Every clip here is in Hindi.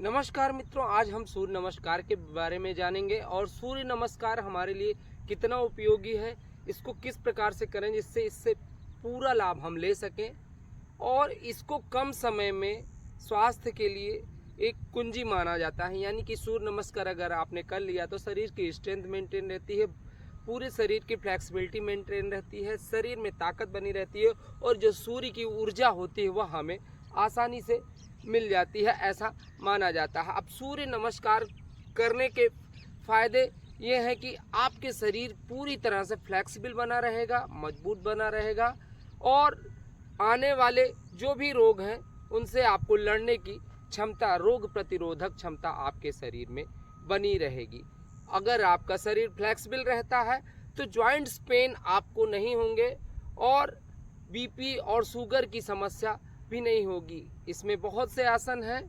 नमस्कार मित्रों, आज हम सूर्य नमस्कार के बारे में जानेंगे और सूर्य नमस्कार हमारे लिए कितना उपयोगी है, इसको किस प्रकार से करें जिससे इससे पूरा लाभ हम ले सकें और इसको कम समय में स्वास्थ्य के लिए एक कुंजी माना जाता है। यानी कि सूर्य नमस्कार अगर आपने कर लिया तो शरीर की स्ट्रेंथ मेंटेन रहती है, पूरे शरीर की फ्लेक्सिबिलिटी मेंटेन रहती है, शरीर में ताकत बनी रहती है और जो सूर्य की ऊर्जा होती है वह हमें आसानी से मिल जाती है, ऐसा माना जाता है। अब सूर्य नमस्कार करने के फायदे ये हैं कि आपके शरीर पूरी तरह से फ्लेक्सिबल बना रहेगा, मजबूत बना रहेगा और आने वाले जो भी रोग हैं उनसे आपको लड़ने की क्षमता, रोग प्रतिरोधक क्षमता आपके शरीर में बनी रहेगी। अगर आपका शरीर फ्लेक्सिबल रहता है तो जॉइंट्स पेन आपको नहीं होंगे और बीपी और शुगर की समस्या भी नहीं होगी। इसमें बहुत से आसन हैं,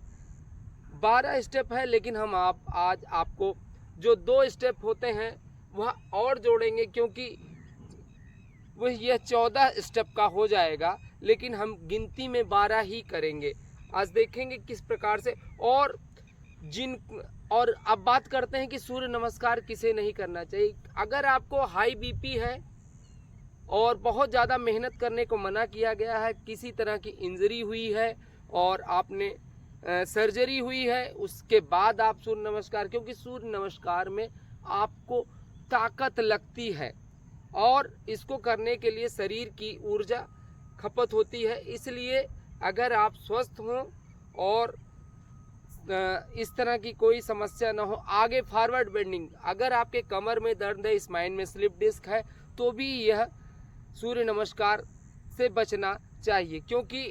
12 स्टेप है, लेकिन हम आज आपको जो 2 स्टेप होते हैं वह और जोड़ेंगे क्योंकि वह यह 14 स्टेप का हो जाएगा, लेकिन हम गिनती में 12 ही करेंगे। आज देखेंगे किस प्रकार से और अब बात करते हैं कि सूर्य नमस्कार किसे नहीं करना चाहिए। अगर आपको हाई बीपी है और बहुत ज़्यादा मेहनत करने को मना किया गया है, किसी तरह की इंजरी हुई है और आपने सर्जरी हुई है, उसके बाद आप सूर्य नमस्कार, क्योंकि सूर्य नमस्कार में आपको ताकत लगती है और इसको करने के लिए शरीर की ऊर्जा खपत होती है। इसलिए अगर आप स्वस्थ हों और इस तरह की कोई समस्या ना हो, आगे फॉरवर्ड बेंडिंग, अगर आपके कमर में दर्द है, स्पाइन में स्लिप डिस्क है, तो भी यह सूर्य नमस्कार से बचना चाहिए क्योंकि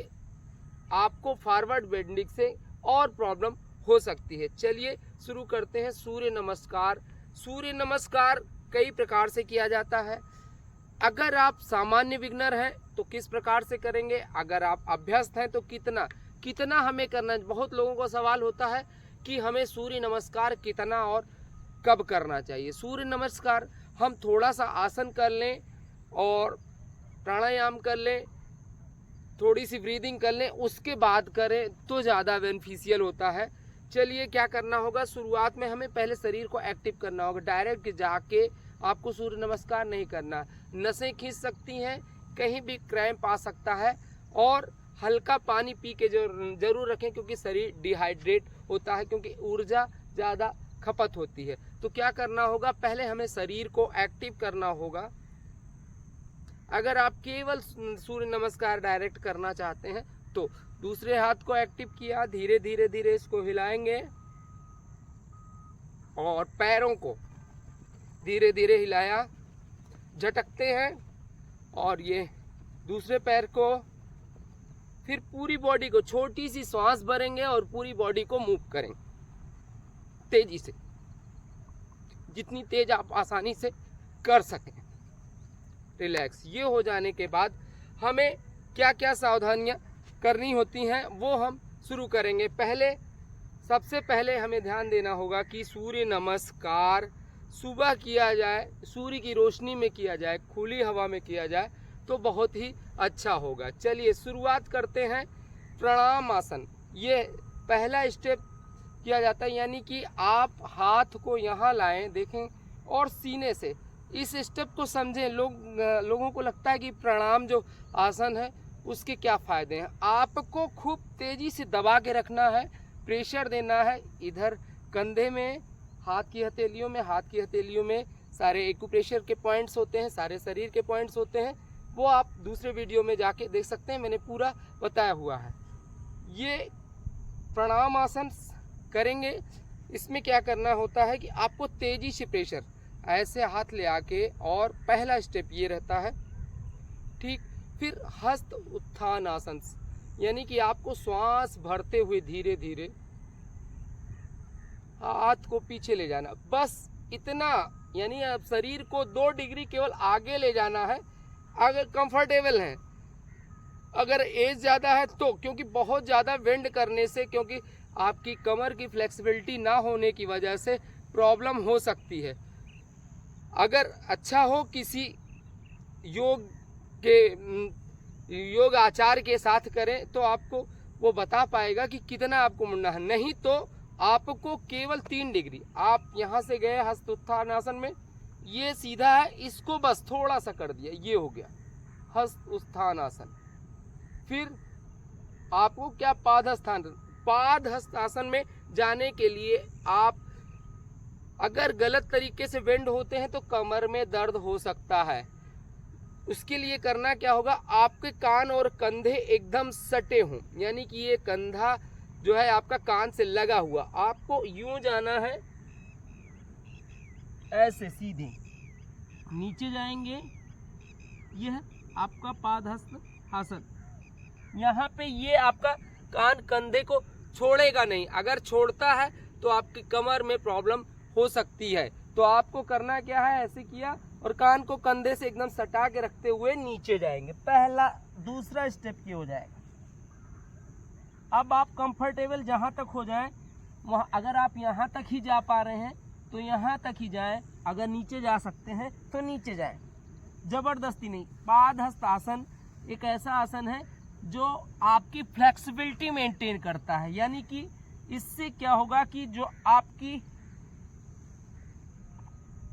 आपको फॉरवर्ड बेंडिंग से और प्रॉब्लम हो सकती है। चलिए शुरू करते हैं सूर्य नमस्कार। सूर्य नमस्कार कई प्रकार से किया जाता है। अगर आप सामान्य बिगनर हैं तो किस प्रकार से करेंगे, अगर आप अभ्यस्त हैं तो कितना हमें करना है। बहुत लोगों को सवाल होता है कि हमें सूर्य नमस्कार कितना और कब करना चाहिए। सूर्य नमस्कार हम थोड़ा सा आसन कर लें और प्राणायाम कर लें, थोड़ी सी ब्रीदिंग कर लें, उसके बाद करें तो ज़्यादा बेनिफिशियल होता है। चलिए क्या करना होगा, शुरुआत में हमें पहले शरीर को एक्टिव करना होगा। डायरेक्ट जाके आपको सूर्य नमस्कार नहीं करना, नसें खींच सकती हैं, कहीं भी क्रैम्प आ सकता है और हल्का पानी पी के जरूर रखें क्योंकि शरीर डिहाइड्रेट होता है, क्योंकि ऊर्जा ज़्यादा खपत होती है। तो क्या करना होगा, पहले हमें शरीर को एक्टिव करना होगा। अगर आप केवल सूर्य नमस्कार डायरेक्ट करना चाहते हैं तो दूसरे हाथ को एक्टिव किया, धीरे धीरे इसको हिलाएंगे और पैरों को धीरे धीरे हिलाया, झटकते हैं और ये दूसरे पैर को, फिर पूरी बॉडी को छोटी सी सांस भरेंगे और पूरी बॉडी को मूव करें तेजी से, जितनी तेज आप आसानी से कर सकें। रिलैक्स। ये हो जाने के बाद हमें क्या क्या सावधानियां करनी होती हैं वो हम शुरू करेंगे। सबसे पहले हमें ध्यान देना होगा कि सूर्य नमस्कार सुबह किया जाए, सूर्य की रोशनी में किया जाए, खुली हवा में किया जाए तो बहुत ही अच्छा होगा। चलिए शुरुआत करते हैं। प्रणाम आसन, ये पहला स्टेप किया जाता है, यानी कि आप हाथ को यहाँ लाएं, देखें, और सीने से इस स्टेप को समझें। लोगों को लगता है कि प्रणाम जो आसन है उसके क्या फ़ायदे हैं। आपको खूब तेज़ी से दबा के रखना है, प्रेशर देना है। इधर कंधे में, हाथ की हथेलियों में सारे एक्यूप्रेशर के पॉइंट्स होते हैं, सारे शरीर के पॉइंट्स होते हैं, वो आप दूसरे वीडियो में जाके देख सकते हैं, मैंने पूरा बताया हुआ है। ये प्रणाम आसन करेंगे। इसमें क्या करना होता है कि आपको तेज़ी से प्रेशर ऐसे हाथ ले आके, और पहला स्टेप ये रहता है, ठीक। फिर हस्त उत्थान आसन, यानी कि आपको श्वास भरते हुए धीरे धीरे हाथ को पीछे ले जाना, बस इतना। यानी आप शरीर को 2 डिग्री केवल आगे ले जाना है अगर कंफर्टेबल हैं। अगर एज ज़्यादा है तो, क्योंकि बहुत ज़्यादा बेंड करने से, क्योंकि आपकी कमर की फ्लेक्सिबिलिटी ना होने की वजह से प्रॉब्लम हो सकती है। अगर अच्छा हो, किसी योग के योग आचार्य के साथ करें तो आपको वो बता पाएगा कि कितना आपको मुड़ना है। नहीं तो आपको केवल 3 डिग्री, आप यहाँ से गए हस्त उत्थान आसन में, ये सीधा है, इसको बस थोड़ा सा कर दिया, ये हो गया हस्त उत्थान आसन। फिर आपको क्या पाद हस्त आसन में जाने के लिए आप अगर गलत तरीके से बेंड होते हैं तो कमर में दर्द हो सकता है। उसके लिए करना क्या होगा, आपके कान और कंधे एकदम सटे हों, यानी कि ये कंधा जो है आपका कान से लगा हुआ, आपको यूं जाना है, ऐसे सीधे नीचे जाएंगे। यह आपका पादहस्त आसन, यहाँ पे ये आपका कान कंधे को छोड़ेगा नहीं, अगर छोड़ता है तो आपकी कमर में प्रॉब्लम हो सकती है। तो आपको करना क्या है, ऐसे किया और कान को कंधे से एकदम सटा के रखते हुए नीचे जाएंगे। पहला दूसरा स्टेप ये हो जाएगा। अब आप कंफर्टेबल जहां तक हो जाए वहां, अगर आप यहां तक ही जा पा रहे हैं तो यहां तक ही जाएं, अगर नीचे जा सकते हैं तो नीचे जाएं, जबरदस्ती नहीं। पादहस्त आसन एक ऐसा आसन है जो आपकी फ्लेक्सिबिलिटी मेंटेन करता है, यानी कि इससे क्या होगा कि जो आपकी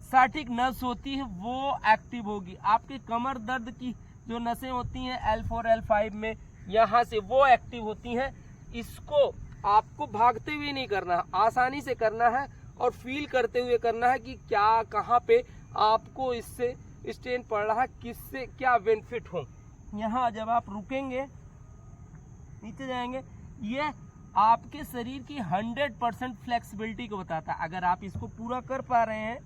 साइटिक नर्व्स होती है वो एक्टिव होगी, आपके कमर दर्द की जो नसें होती हैं L4 L5 में, यहाँ से वो एक्टिव होती हैं। इसको आपको भागते हुए नहीं करना, आसानी से करना है और फील करते हुए करना है कि क्या कहाँ पे आपको इससे स्ट्रेन पड़ रहा है, किससे क्या बेनिफिट हो। यहाँ जब आप रुकेंगे, नीचे जाएंगे, ये आपके शरीर की 100% फ्लेक्सिबिलिटी को बताता है। अगर आप इसको पूरा कर पा रहे हैं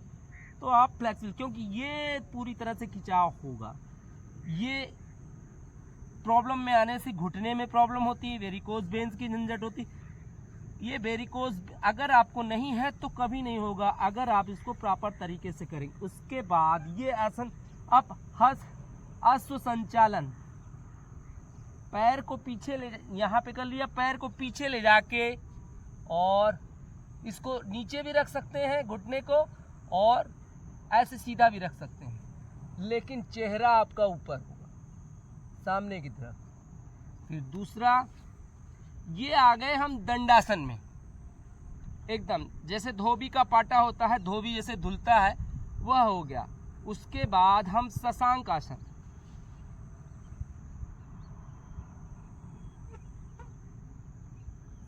तो आप फ्लेक्सिबल, क्योंकि ये पूरी तरह से खिंचाव होगा। ये प्रॉब्लम में आने से घुटने में प्रॉब्लम होती है, वेरिकोज वेन्स की झंझट होती। ये वेरिकोज अगर आपको नहीं है तो कभी नहीं होगा, अगर आप इसको प्रॉपर तरीके से करेंगे। उसके बाद ये आसन अब अश्व संचालन, पैर को पीछे ले, यहाँ पे कर लिया, पैर को पीछे ले जाके और इसको नीचे भी रख सकते हैं घुटने को, और ऐसे सीधा भी रख सकते हैं, लेकिन चेहरा आपका ऊपर होगा सामने की तरफ। फिर दूसरा, ये आ गए हम दंडासन में, एकदम जैसे धोबी का पाटा होता है, धोबी जैसे धुलता है, वह हो गया। उसके बाद हम शशांक आसन,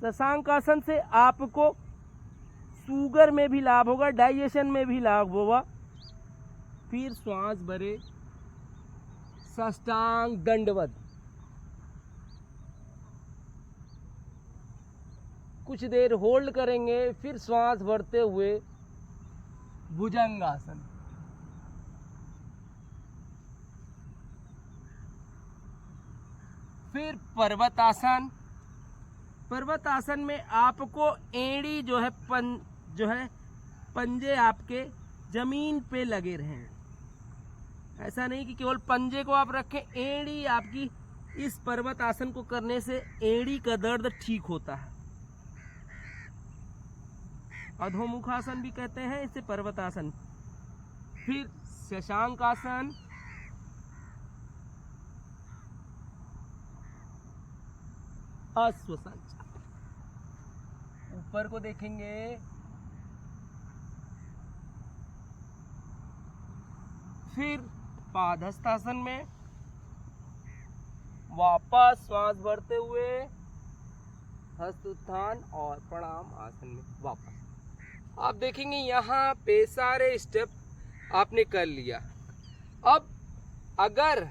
शशांक आसन से आपको शुगर में भी लाभ होगा, डाइजेशन में भी लाभ होगा। फिर श्वास भरे साष्टांग दंडवत, कुछ देर होल्ड करेंगे, फिर श्वास भरते हुए भुजंगासन, फिर पर्वतासन। पर्वतासन में आपको एड़ी जो है पंजे आपके जमीन पे लगे रहें, ऐसा नहीं कि केवल पंजे को आप रखें, एड़ी आपकी, इस पर्वत आसन को करने से एड़ी का दर्द ठीक होता है। अधोमुखासन भी कहते हैं इसे, पर्वतासन। फिर शशांक आसन, अश्व संचालन, ऊपर को देखेंगे, फिर पादहस्त आसन में वापस श्वास भरते हुए हस्त उत्थान और प्रणाम आसन में वापस। आप देखेंगे यहाँ पे सारे स्टेप आपने कर लिया। अब अगर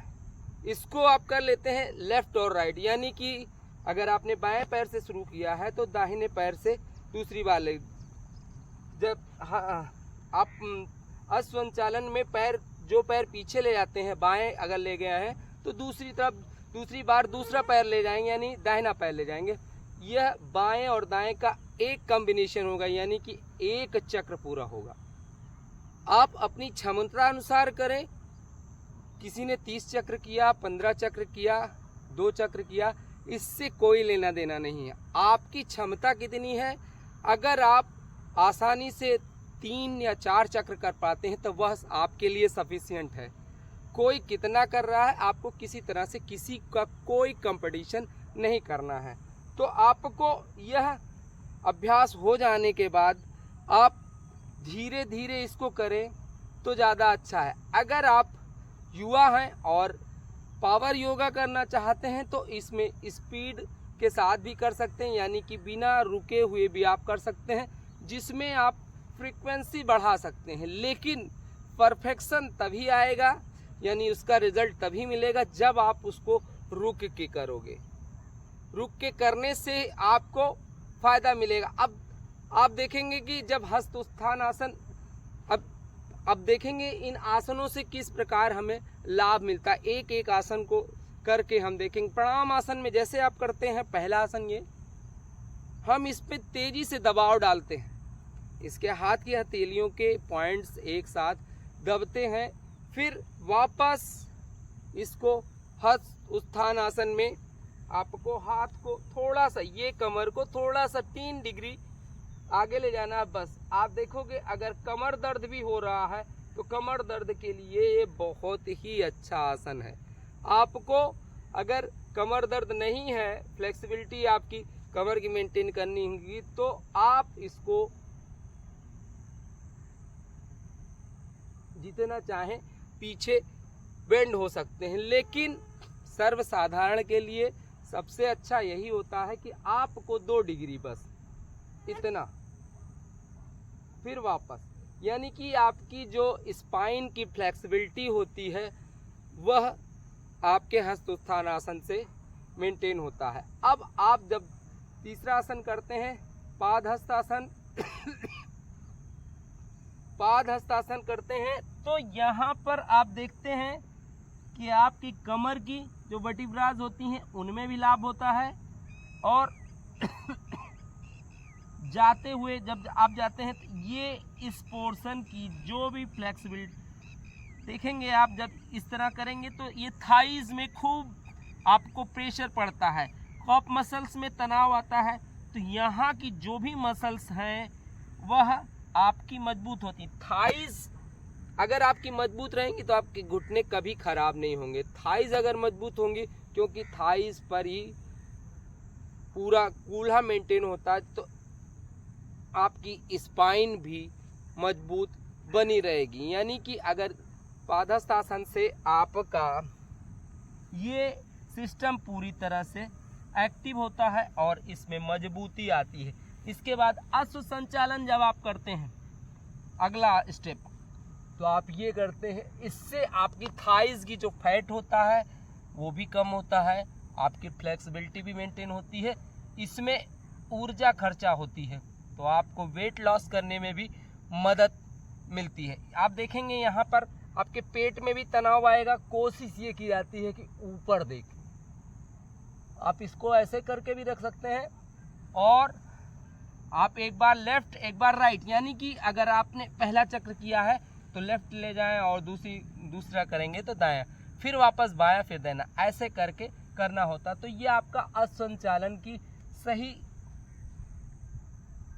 इसको आप कर लेते हैं लेफ्ट और राइट, यानी कि अगर आपने बाएं पैर से शुरू किया है तो दाहिने पैर से दूसरी बार ले। जब आप अश्वसंचालन में पैर, जो पैर पीछे ले जाते हैं, बाएं अगर ले गया है तो दूसरी बार दूसरा पैर ले जाएंगे, यानी दाहिना पैर ले जाएंगे। यह बाएं और दाएं का एक कॉम्बिनेशन होगा, यानी कि एक चक्र पूरा होगा। आप अपनी क्षमता अनुसार करें, किसी ने 30 चक्र किया, 15 चक्र किया, 2 चक्र किया, इससे कोई लेना देना नहीं है। आपकी क्षमता कितनी है, अगर आप आसानी से 3 या 4 चक्र कर पाते हैं तो वह आपके लिए सफिशिएंट है। कोई कितना कर रहा है, आपको किसी तरह से किसी का कोई कंपटीशन नहीं करना है। तो आपको यह अभ्यास हो जाने के बाद आप धीरे धीरे इसको करें तो ज़्यादा अच्छा है। अगर आप युवा हैं और पावर योगा करना चाहते हैं तो इसमें स्पीड के साथ भी कर सकते हैं, यानी कि बिना रुके हुए भी आप कर सकते हैं, जिसमें आप फ्रीक्वेंसी बढ़ा सकते हैं। लेकिन परफेक्शन तभी आएगा, यानी उसका रिजल्ट तभी मिलेगा जब आप उसको रुक के करोगे। रुक के करने से आपको फायदा मिलेगा। अब आप देखेंगे कि जब हस्त उत्थान आसन, अब देखेंगे इन आसनों से किस प्रकार हमें लाभ मिलता है। एक एक आसन को करके हम देखेंगे। प्रणाम आसन में जैसे आप करते हैं, पहला आसन ये, हम इस पे तेजी से दबाव डालते हैं, इसके हाथ की हथेलियों के पॉइंट्स एक साथ दबते हैं, फिर वापस इसको हस्त उत्थान आसन में आपको हाथ को थोड़ा सा, ये कमर को थोड़ा सा 3 डिग्री आगे ले जाना है बस। आप देखोगे अगर कमर दर्द भी हो रहा है तो कमर दर्द के लिए ये बहुत ही अच्छा आसन है। आपको अगर कमर दर्द नहीं है, फ्लेक्सिबिलिटी आपकी कमर की मेंटेन करनी होगी, तो आप इसको जितना चाहें पीछे बेंड हो सकते हैं। लेकिन सर्वसाधारण के लिए सबसे अच्छा यही होता है कि आपको 2 डिग्री बस इतना, फिर वापस, यानी कि आपकी जो स्पाइन की फ्लेक्सिबिलिटी होती है वह आपके हस्त उत्थान आसन से मेंटेन होता है। अब आप जब तीसरा आसन करते हैं, पादहस्त आसन पादहस्त आसन करते हैं, तो यहाँ पर आप देखते हैं कि आपकी कमर की जो वर्टिब्राज होती हैं उनमें भी लाभ होता है, और जाते हुए जब आप जाते हैं तो ये इस पोर्शन की जो भी फ्लेक्सिबिलिटी देखेंगे आप, जब इस तरह करेंगे तो ये थाइज में खूब आपको प्रेशर पड़ता है, कॉप मसल्स में तनाव आता है, तो यहाँ की जो भी मसल्स हैं वह आपकी मजबूत होती। थाइज अगर आपकी मजबूत रहेंगी तो आपके घुटने कभी खराब नहीं होंगे। थाइज अगर मजबूत होंगी, क्योंकि थाइज पर ही पूरा कूल्हा मेंटेन होता है, तो आपकी स्पाइन भी मजबूत बनी रहेगी। यानी कि अगर पादहस्त आसन से आपका ये सिस्टम पूरी तरह से एक्टिव होता है और इसमें मजबूती आती है। इसके बाद अश्व संचालन जब आप करते हैं, अगला स्टेप, तो आप ये करते हैं, इससे आपकी थाइज की जो फैट होता है वो भी कम होता है, आपकी फ्लेक्सिबिलिटी भी मेंटेन होती है, इसमें ऊर्जा खर्चा होती है, तो आपको वेट लॉस करने में भी मदद मिलती है। आप देखेंगे यहाँ पर आपके पेट में भी तनाव आएगा, कोशिश ये की जाती है कि ऊपर देखें। आप इसको ऐसे करके भी रख सकते हैं, और आप एक बार लेफ्ट एक बार राइट, यानी कि अगर आपने पहला चक्र किया है तो लेफ्ट ले जाएं और दूसरा करेंगे तो दायां, फिर वापस बायां, फिर देना, ऐसे करके करना होता। तो ये आपका असंचालन की सही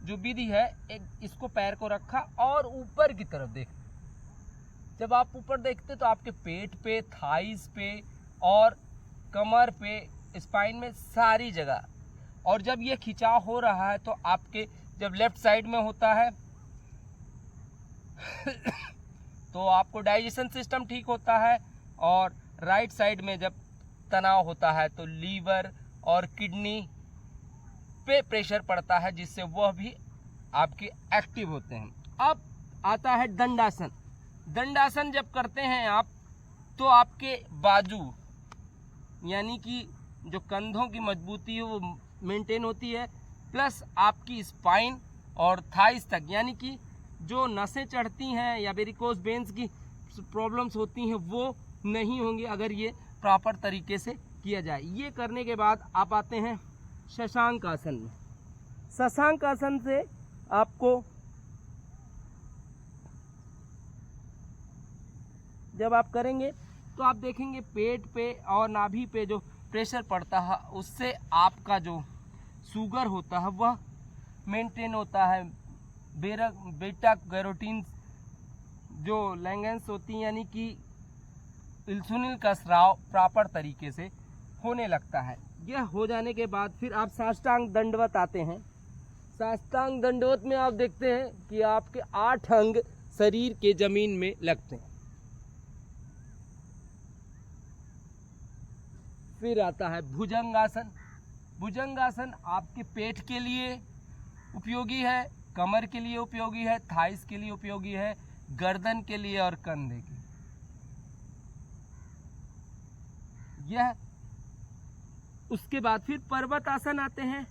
जो विधि है। एक इसको पैर को रखा और ऊपर की तरफ देख, जब आप ऊपर देखते तो आपके पेट पे, थाइस पे और कमर पे, स्पाइन में सारी जगह, और जब ये खिंचाव हो रहा है तो आपके जब लेफ्ट साइड में होता है तो आपको डाइजेशन सिस्टम ठीक होता है, और राइट साइड में जब तनाव होता है तो लीवर और किडनी पे प्रेशर पड़ता है, जिससे वह भी आपके एक्टिव होते हैं। अब आता है दंडासन। दंडासन जब करते हैं आप, तो आपके बाजू यानी कि जो कंधों की मजबूती है वो मेंटेन होती है, प्लस आपकी स्पाइन और थाइस तक, यानी कि जो नसें चढ़ती हैं या वेरिकोस वेन्स की प्रॉब्लम्स होती हैं वो नहीं होंगी अगर ये प्रॉपर तरीके से किया जाए। ये करने के बाद आप आते हैं शशांक आसन में। शशांक आसन से आपको जब आप करेंगे तो आप देखेंगे पेट पे और नाभि पे जो प्रेशर पड़ता है उससे आपका जो शुगर होता है वह मेंटेन होता है। बीटा कैरोटीन जो लैंगेंस होती हैं, यानी कि इंसुलिन का स्राव प्रॉपर तरीके से होने लगता है। यह हो जाने के बाद फिर आप साष्टांग दंडवत आते हैं। साष्टांग दंडवत में आप देखते हैं कि आपके 8 अंग शरीर के जमीन में लगते हैं। फिर आता है भुजंगासन। भुजंगासन आपके पेट के लिए उपयोगी है, कमर के लिए उपयोगी है, थाइस के लिए उपयोगी है, गर्दन के लिए और कंधे के लिए। यह उसके बाद फिर पर्वत आसन आते हैं।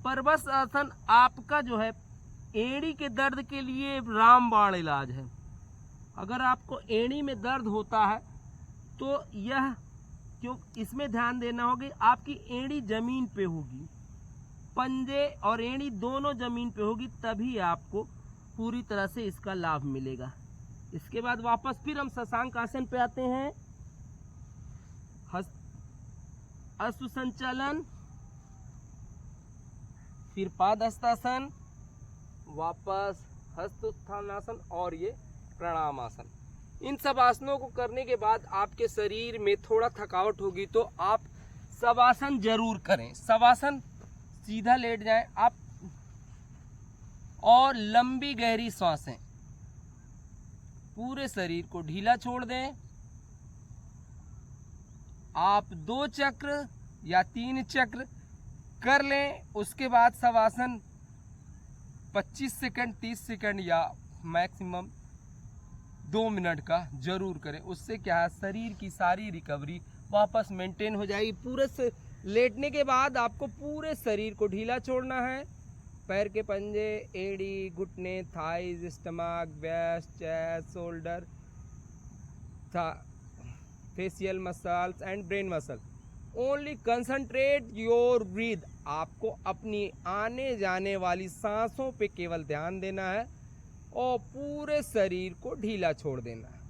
पर्वत आसन आपका जो है एड़ी के दर्द के लिए रामबाण इलाज है। अगर आपको एड़ी में दर्द होता है तो यह क्यों इसमें ध्यान देना होगी, आपकी एड़ी जमीन पे होगी, पंजे और एड़ी दोनों जमीन पे होगी, तभी आपको पूरी तरह से इसका लाभ मिलेगा। इसके बाद वापस फिर हम शशांक आसन पे आते हैं। अश्व संचालन, फिर पादहस्तासन, वापस हस्तोत्थानासन और ये प्रणामासन। इन सब आसनों को करने के बाद आपके शरीर में थोड़ा थकावट होगी तो आप शवासन जरूर करें। शवासन सीधा लेट जाएं आप और लंबी गहरी सांसें, पूरे शरीर को ढीला छोड़ दें। आप 2 चक्र या 3 चक्र कर लें। उसके बाद शवासन 25 सेकंड, 30 सेकंड या मैक्सिमम 2 मिनट का जरूर करें। उससे क्या है, शरीर की सारी रिकवरी वापस मेंटेन हो जाएगी। पूरे से लेटने के बाद आपको पूरे शरीर को ढीला छोड़ना है। पैर के पंजे, एड़ी, घुटने, thighs, stomach, breast, chest, shoulder, facial muscles and brain muscle. Only concentrate your breathe. आपको अपनी आने जाने वाली सांसों पे केवल ध्यान देना है और पूरे शरीर को ढीला छोड़ देना है।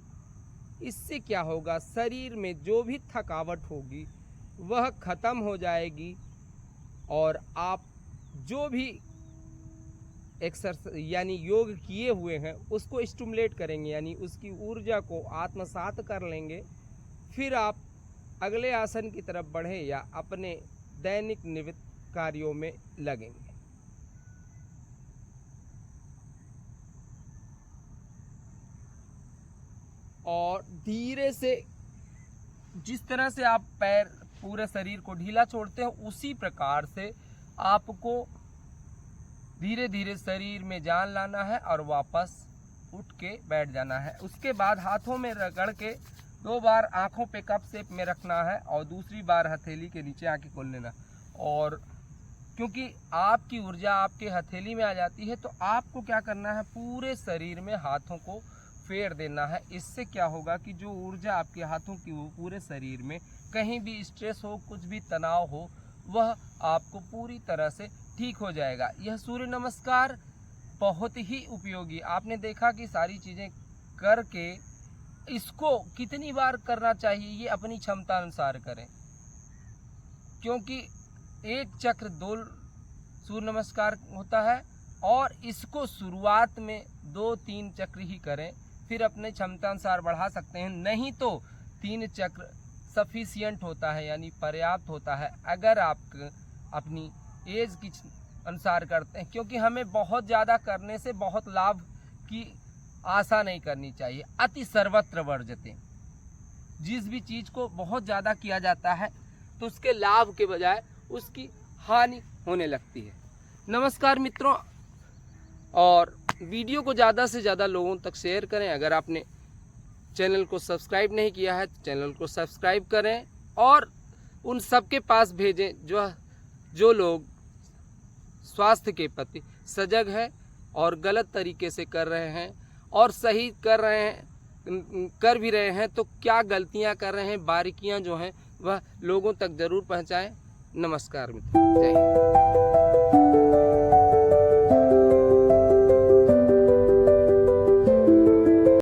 इससे क्या होगा, शरीर में जो भी थकावट होगी वह खत्म हो जाएगी और आप जो भी एक्सरसाइज यानी योग किए हुए हैं उसको स्टिमुलेट करेंगे, यानी उसकी ऊर्जा को आत्मसात कर लेंगे। फिर आप अगले आसन की तरफ बढ़ें या अपने दैनिक नियमित कार्यों में लगेंगे। और धीरे से जिस तरह से आप पैर पूरे शरीर को ढीला छोड़ते हैं उसी प्रकार से आपको धीरे धीरे शरीर में जान लाना है और वापस उठ के बैठ जाना है। उसके बाद हाथों में रगड़ के 2 बार आंखों पे कप शेप में रखना है और दूसरी बार हथेली के नीचे आंखें खोल लेना। और क्योंकि आपकी ऊर्जा आपके हथेली में आ जाती है तो आपको क्या करना है, पूरे शरीर में हाथों को फेर देना है। इससे क्या होगा कि जो ऊर्जा आपके हाथों की वो पूरे शरीर में कहीं भी स्ट्रेस हो, कुछ भी तनाव हो, वह आपको पूरी तरह से ठीक हो जाएगा। यह सूर्य नमस्कार बहुत ही उपयोगी। आपने देखा कि सारी चीज़ें करके इसको कितनी बार करना चाहिए, ये अपनी क्षमता अनुसार करें, क्योंकि 1 चक्र 2 सूर्य नमस्कार होता है और इसको शुरुआत में 2-3 चक्र ही करें, फिर अपने क्षमता अनुसार बढ़ा सकते हैं। नहीं तो 3 चक्र सफिशिएंट होता है, यानी पर्याप्त होता है अगर आप अपनी एज की अनुसार करते हैं, क्योंकि हमें बहुत ज़्यादा करने से बहुत लाभ की आशा नहीं करनी चाहिए। अति सर्वत्र वर्जते। जिस भी चीज़ को बहुत ज़्यादा किया जाता है तो उसके लाभ के बजाय उसकी हानि होने लगती है। नमस्कार मित्रों, और वीडियो को ज़्यादा से ज़्यादा लोगों तक शेयर करें। अगर आपने चैनल को सब्सक्राइब नहीं किया है तो चैनल को सब्सक्राइब करें और उन सबके पास भेजें जो लोग स्वास्थ्य के प्रति सजग है और गलत तरीके से कर रहे हैं और सही कर भी रहे हैं, तो क्या गलतियां कर रहे हैं, बारीकियां जो हैं वह लोगों तक ज़रूर पहुंचाएं। नमस्कार मित्रों, जय हिंद।